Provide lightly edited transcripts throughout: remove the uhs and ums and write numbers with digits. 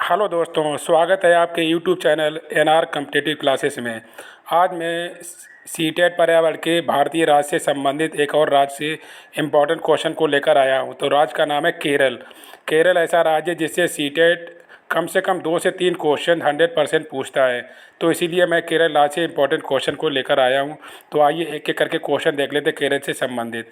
Hello दोस्तों, स्वागत है आपके YouTube channel NR competitive classes में। आज मैं सीटेट पर्यावरण के भारतीय राज्य से संबंधित एक और राज्य से इम्पोर्टेंट क्वेश्चन को लेकर आया हूं। तो राज्य का नाम है केरल। केरल ऐसा राज्य है जिससे सीटेट कम से कम 2 से 3 क्वेश्चन 100% पूछता है। तो इसीलिए मैं केरल राज्य से इम्पोर्टेंट क्वेश्चन को लेकर आया हूँ। तो आइए एक एक करके क्वेश्चन देख लेते केरल से संबंधित।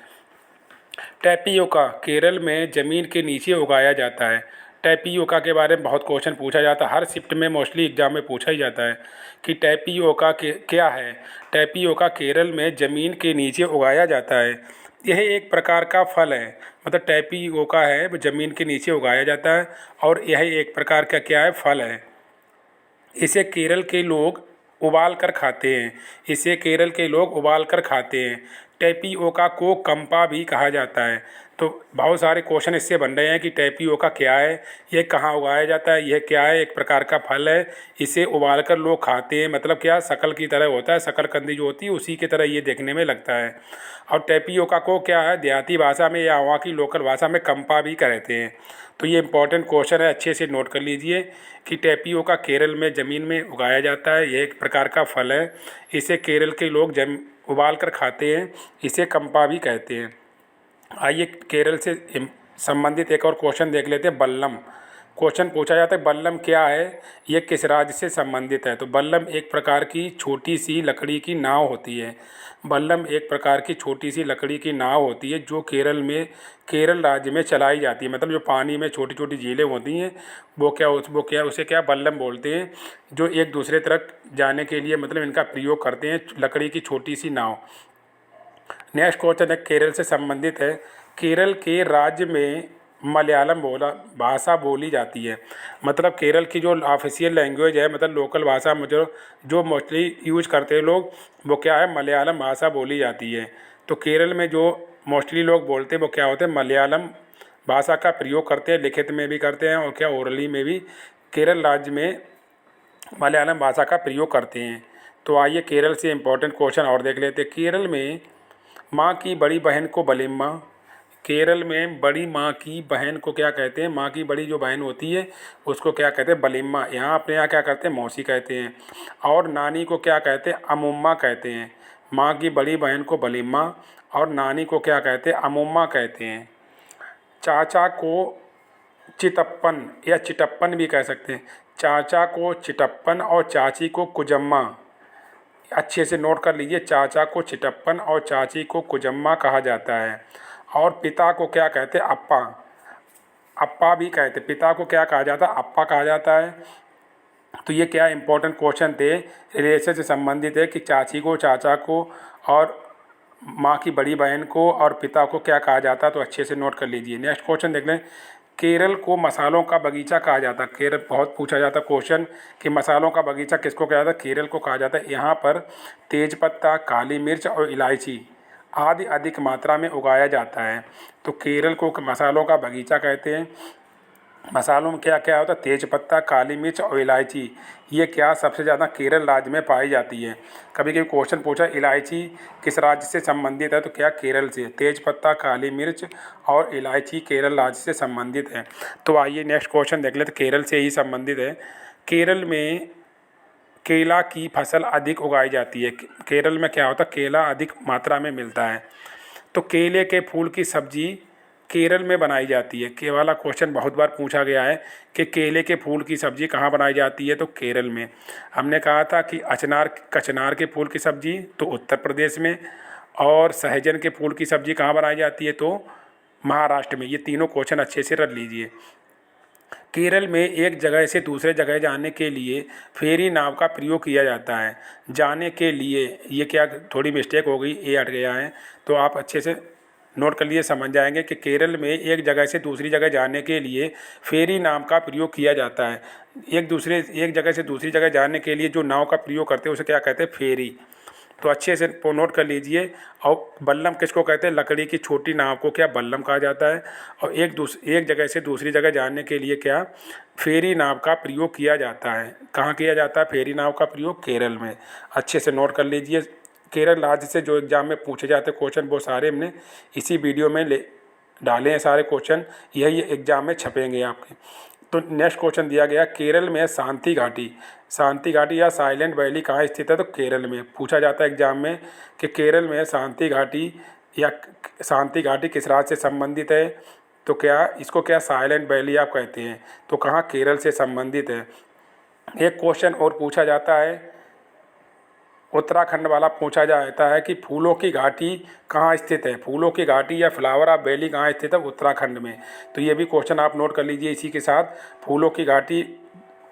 टैपियोका केरल में ज़मीन के नीचे उगाया जाता है। टैपियोका के बारे में बहुत क्वेश्चन पूछा जाता है, हर शिफ्ट में मोस्टली एग्जाम में पूछा ही जाता है कि टैपियोका के क्या है। टैपियोका केरल में ज़मीन के नीचे उगाया जाता है। यह एक प्रकार का फल है, मतलब टैपियोका है वो ज़मीन के नीचे उगाया जाता है और यह एक प्रकार का क्या है, फल है। इसे केरल के लोग उबाल कर खाते हैं। इसे केरल के लोग उबाल कर खाते हैं। टैपियोका को कंपा भी कहा जाता है। तो बहुत सारे क्वेश्चन इससे बन रहे हैं कि टैपियोका क्या है, यह कहाँ उगाया जाता है, यह क्या है, एक प्रकार का फल है, इसे उबाल कर लोग खाते हैं। मतलब क्या, शकल की तरह होता है, शकरकंदी जो होती है उसी की तरह ये देखने में लगता है। और टैपियोका को क्या है, देहाती भाषा में या वहाँ की लोकल भाषा में कंपा भी कहते हैं। तो ये इंपॉर्टेंट क्वेश्चन है, अच्छे से नोट कर लीजिए कि टैपियोका केरल में ज़मीन में उगाया जाता है। यह एक प्रकार का फल है। इसे केरल के लोग उबाल कर खाते हैं। इसे कंपा भी कहते हैं। आइए केरल से संबंधित एक और क्वेश्चन देख लेते हैं। बल्लम क्वेश्चन पूछा जाता है, बल्लम क्या है, ये किस राज्य से संबंधित है। तो बल्लम एक प्रकार की छोटी सी लकड़ी की नाव होती है। बल्लम एक प्रकार की छोटी सी लकड़ी की नाव होती है जो केरल राज्य में चलाई जाती है। मतलब जो पानी में छोटी छोटी झीलें होती हैं वो क्या उसे क्या बल्लम बोलते हैं, जो एक दूसरे तरफ जाने के लिए मतलब इनका प्रयोग करते हैं, लकड़ी की छोटी सी नाव। नेक्स्ट क्वेश्चन है केरल से संबंधित है। केरल के राज्य में मलयालम भाषा बोली जाती है। मतलब केरल की जो ऑफिशियल लैंग्वेज है, मतलब लोकल भाषा में जो मोस्टली यूज करते हैं लोग, वो क्या है, मलयालम भाषा बोली जाती है। तो केरल में जो मोस्टली लोग बोलते हैं वो क्या होते हैं, मलयालम भाषा का प्रयोग करते हैं, लिखित में भी करते हैं और क्या ओरली में भी केरल राज्य में मलयालम भाषा का प्रयोग करते हैं। तो आइए केरल से इम्पोर्टेंट क्वेश्चन और देख लेते हैं। केरल में माँ की बड़ी बहन को बलिम्मा। केरल में बड़ी माँ की बहन को क्या कहते हैं, माँ की बड़ी जो बहन होती है उसको क्या कहते हैं, बलिम्मा। यहाँ अपने यहाँ क्या कहते हैं, मौसी कहते हैं। और नानी को क्या कहते हैं, अमुम्मा कहते हैं। माँ की बड़ी बहन को बलिम्मा और नानी को क्या कहते हैं, अमुम्मा कहते हैं। चाचा को चितप्पन या चिटप्पन भी कह सकते हैं। चाचा को चिटप्पन और चाची को कुजम्मा। अच्छे से नोट कर लीजिए, चाचा को चिटप्पन और चाची को कुजम्मा कहा जाता है। और पिता को क्या कहते हैं, अप्पा। अप्पा भी कहते, पिता को क्या कहा जाता है, अप्पा कहा जाता है। तो ये क्या इंपॉर्टेंट क्वेश्चन थे, रिलेशन से संबंधित है कि चाची को, चाचा को और माँ की बड़ी बहन को और पिता को क्या कहा जाता है। तो अच्छे से नोट कर लीजिए। नेक्स्ट क्वेश्चन देख लें। केरल को मसालों का बगीचा कहा जाता है। केरल बहुत पूछा जाता है क्वेश्चन कि मसालों का बगीचा किसको कहा जाता है, केरल को कहा जाता है। यहाँ पर तेज़पत्ता, काली मिर्च और इलायची आदि अधिक मात्रा में उगाया जाता है। तो केरल को मसालों का बगीचा कहते हैं। मसालों में क्या क्या होता है, तेज़पत्ता, काली मिर्च और इलायची। ये क्या सबसे ज़्यादा केरल राज्य में पाई जाती है। कभी कभी क्वेश्चन पूछा इलायची किस राज्य से संबंधित है, तो क्या केरल से। तेज़पत्ता, काली मिर्च और इलायची केरल राज्य से संबंधित है। तो आइए नेक्स्ट क्वेश्चन देख लेते, केरल से ही संबंधित है। केरल में केला की फसल अधिक उगाई जाती है। केरल में क्या होता है, केला अधिक मात्रा में मिलता है। तो केले के फूल की सब्जी केरल में बनाई जाती है। के वाला क्वेश्चन बहुत बार पूछा गया है कि केले के फूल की सब्ज़ी कहाँ बनाई जाती है, तो केरल में। हमने कहा था कि कचनार के फूल की सब्ज़ी तो उत्तर प्रदेश में, और सहजन के फूल की सब्ज़ी कहाँ बनाई जाती है, तो महाराष्ट्र में। ये तीनों क्वेश्चन अच्छे से रख लीजिए। केरल में एक जगह से दूसरे जगह जाने के लिए फेरी नाव का प्रयोग किया जाता है। जाने के लिए, ये क्या थोड़ी मिस्टेक हो गई, ए हट गया है, तो आप अच्छे से नोट कर लिए, समझ जाएंगे कि केरल में एक जगह से दूसरी जगह जाने के लिए फेरी नाव का प्रयोग किया जाता है। एक जगह से दूसरी जगह जाने के लिए जो नाव का प्रयोग करते हैं उसे क्या कहते हैं, फेरी। तो अच्छे से नोट कर लीजिए। और बल्लम किसको कहते हैं, लकड़ी की छोटी नाव को क्या बल्लम कहा जाता है। और एक जगह से दूसरी जगह जाने के लिए क्या फेरी नाव का प्रयोग किया जाता है। कहाँ किया जाता है फेरी नाव का प्रयोग, केरल में। अच्छे से नोट कर लीजिए। केरल राज्य से जो एग्ज़ाम में पूछे जाते क्वेश्चन वो सारे हमने इसी वीडियो में ले डाले हैं सारे क्वेश्चन, यही एग्ज़ाम में छपेंगे आपके। तो नेक्स्ट क्वेश्चन दिया गया, केरल में शांति घाटी या साइलेंट वैली कहाँ स्थित है? तो केरल में पूछा जाता है एग्जाम में कि केरल में शांति घाटी या शांति घाटी किस राज्य से संबंधित है? तो क्या इसको क्या साइलेंट वैली आप कहते हैं? तो कहाँ? केरल से संबंधित है। एक क्वेश्चन और पूछा जाता है, उत्तराखंड वाला पूछा जाता है कि फूलों की घाटी कहाँ स्थित है? फूलों की घाटी या फ्लावर ऑफ वैली कहाँ स्थित है? उत्तराखंड में। तो ये भी क्वेश्चन आप नोट कर लीजिए इसी के साथ। फूलों की घाटी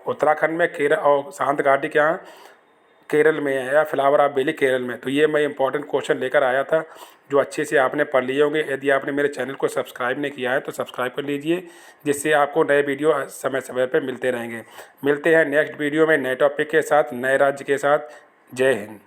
उत्तराखंड में, केरल, और शांत घाटी क्या केरल में है, या फ्लावर ऑफ वैली केरल में। तो ये मैं इंपॉर्टेंट क्वेश्चन लेकर आया था जो अच्छे से आपने पढ़ लिए होंगे। यदि आपने मेरे चैनल को सब्सक्राइब नहीं किया है तो सब्सक्राइब कर लीजिए, जिससे आपको नए वीडियो समय समय पर मिलते रहेंगे। मिलते हैं नेक्स्ट वीडियो में नए टॉपिक के साथ, नए राज्य के साथ। जय हिंद।